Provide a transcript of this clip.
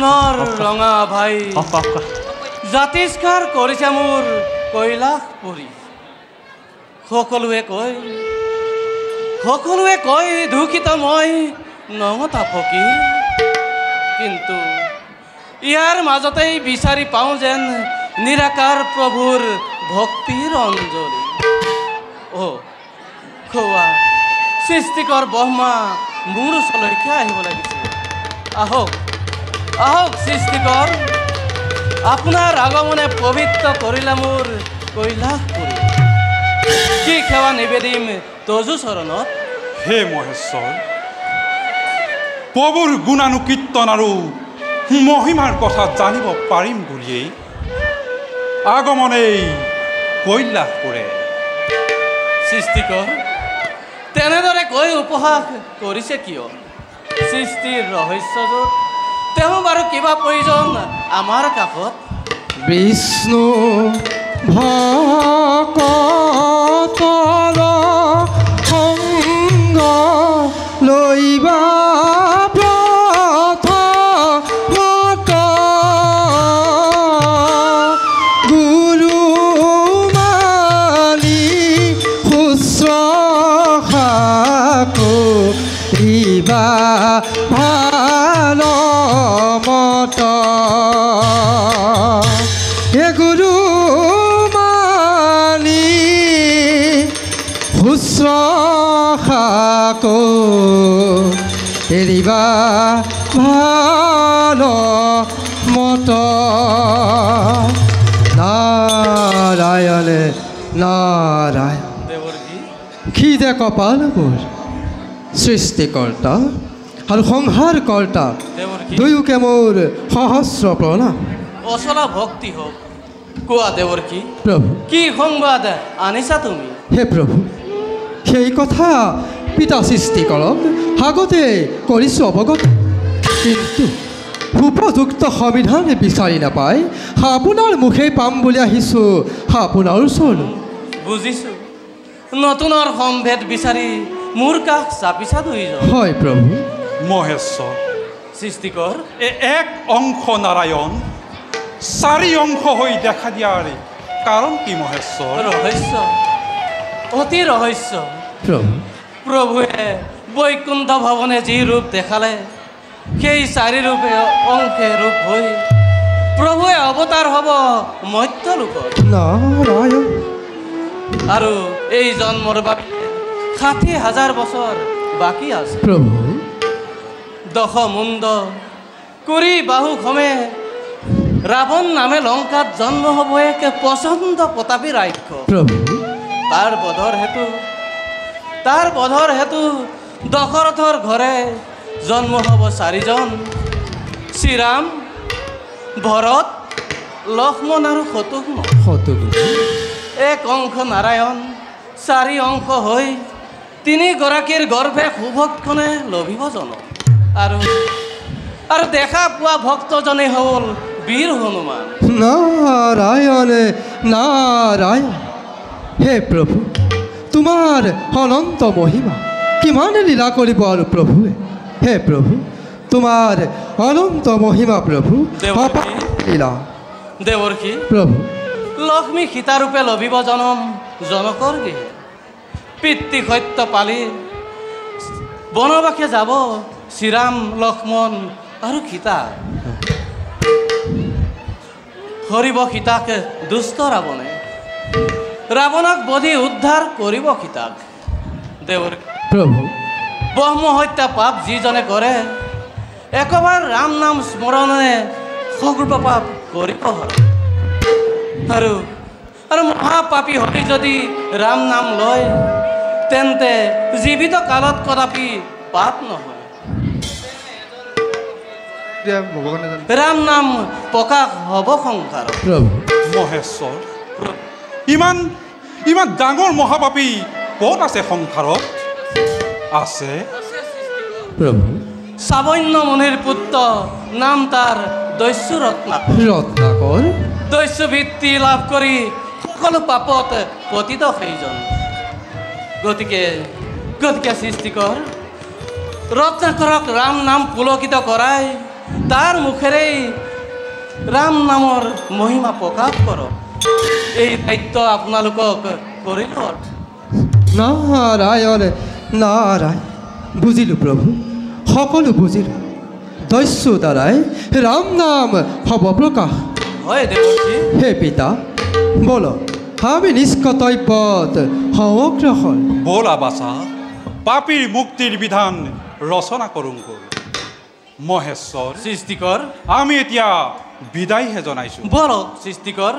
সোণৰ ৰঙা ভাই জাতিষ্কাৰ কৰিছে মোৰ কৈলাশ পৰি সকলোৱে কয় দুখিত মই নঙতা ফকীৰ কিন্তু ইয়াৰ মাজতেই বিচাৰি পাওঁ যেন নিৰাকাৰ প্ৰভুৰ ভক্তিৰ অঞ্জলি খোৱা সৃষ্টিকৰ ব্ৰহ্মা মোৰ ওচৰলৈকে আহিব লাগিছে আহক সৃষ্টিকৰ আপোনাৰ আগমনে পবিত্ৰ কৰিলে মোৰ কৈলাশ পুৰী কি সেৱা নিবেদিম তজু চৰণত হে মহেশ্বৰ প্ৰভুৰ গুণানুকীৰ্তন আৰু মহিমাৰ কথা জানিব পাৰিম বুলিয়েই আগমনেই কৈলাশ কৰে সৃষ্টিকৰ তেনেদৰে কৈ উপহাস কৰিছে কিয় সৃষ্টিৰ ৰহস্যযোগ তেওঁ বাৰু কিবা প্ৰয়োজন আমাৰ কাষত বিষ্ণু ভকতৰ সংগ লৈবা ভাল মত হে গুৰু মানি শুশ্ৰূষা এৰিবা ভাল মত নাৰায়ণে নাৰায়ণ কি যে কপাল মোৰ সৃষ্টিকৰ্তা আৰু সংহাৰকৰ্তা দুয়োকে মোৰ সহস্ৰ প্ৰণাম অচলা ভক্তি হওক কোৱা দেৱৰ কি প্ৰভু কি সংবাদ আনিছা তুমি হে প্ৰভু সেই কথা পিতা সৃষ্টিকৰক আগতে কৰিছোঁ অৱগত কিন্তু উপযুক্ত সমিধান বিচাৰি নাপায় আপোনাৰ মুখেই পাম বুলি আহিছোঁ আপোনাৰ ওচৰলৈ বুজিছোঁ নতুনৰ সম্ভেদ বিচাৰি মোৰ কাষ চাপিছা দুইজন হয় প্ৰভু মহেশ্বৰ সৃষ্টিকৰ এক অংশ নাৰায়ণ চাৰি অংশ হৈ দেখা দিয়াৰ কাৰণ কি মহেশ্বৰ ৰহস্য অতি ৰহস্য প্ৰভুৱে বৈকুণ্ঠ ভৱনে যি ৰূপ দেখালে সেই চাৰি ৰূপে অংশে ৰূপ হৈ প্ৰভুৱে অৱতাৰ হ'ব মৰ্ত্য লোকত নাৰায়ণ আৰু এই জন্মৰ বাবে ৬০,০০০ বছৰ বাকী আছে প্ৰভু দশমুণ্ড কৰি বাহু খমে ৰাৱণ নামে লংকাত জন্ম হ'ব এক প্ৰচণ্ড প্ৰতাপী ৰাক্ষ প্ৰভু তাৰ বধৰ হেতু দশৰথৰ ঘৰে জন্ম হ'ব চাৰিজন শ্ৰীৰাম ভৰত লক্ষ্মণ আৰু শত্ৰুঘ্ন এক অংশ নাৰায়ণ চাৰি অংশ হৈ তিনিগৰাকীৰ গৰ্ভে সুভক্ষণে লভিব জন আৰু দেখা পোৱা ভক্তজনে হ'ল বীৰ হনুমান নাৰায়ণে নাৰায়ণ হে প্ৰভু তোমাৰ অনন্ত মহিমা কিমান লীলা কৰিব আৰু প্ৰভুৱে হে প্ৰভু তোমাৰ অনন্ত মহিমা প্ৰভু লীলা দেৱৰ্ষি প্ৰভু লক্ষ্মী সীতাৰূপে লভিব জনম জনকৰ গৃহে পিতৃ সত্য পালি বনবাসে যাব শ্ৰীৰাম লক্ষ্মণ আৰু সীতা হৰিব সীতাক দুষ্ট ৰাৱণক বধি উদ্ধাৰ কৰিব সীতাক দেৱৰ প্ৰভু ব্ৰহ্ম হত্যা পাপ যিজনে কৰে একবাৰ ৰাম নাম স্মৰণে সৰ্ব পাপ কৰিব আৰু মহাপাপী হৈ যদি ৰাম নাম লয় তেন্তে জীৱিত কালত কদাপি পাপ নহয় ৰাম নাম প্ৰকাশ হ'ব সংসাৰ প্ৰভু মহেশ্বৰ ইমান ডাঙৰ মহাপাপী ক'ত আছে সংসাৰত আছে প্ৰভু সাৱন্য মুনিৰ পুত্ৰ নাম তাৰ দস্যু ৰত্নাকৰ দস্যু বৃত্তি লাভ কৰি সকলো পাপত পতিত সেইজন গতিকে সৃষ্টিকৰ ৰত্নাকৰক ৰাম নাম পুলকিত কৰাই তাৰ মুখেৰেই ৰাম নামৰ মহিমা প্ৰকাশ কৰক এই দায়িত্ব আপোনালোকক কৰিলোঁ নাৰায়ণ নাৰায়ণ বুজিলোঁ প্ৰভু সকলো বুজিলোঁ দস্যু দ্বাৰাই ৰাম নাম হ'ব প্ৰকাশ হয় দেৱজী হে পিতা বল আমি নিজ কৰ্তব্যত অগ্ৰসৰ বলা বাচা পাপীৰ মুক্তিৰ বিধান ৰচনা কৰোঁগৈ মহেশ্বৰ সৃষ্টিকৰ আমি এতিয়া বিদায়হে জনাইছোঁ বলক সৃষ্টিকৰ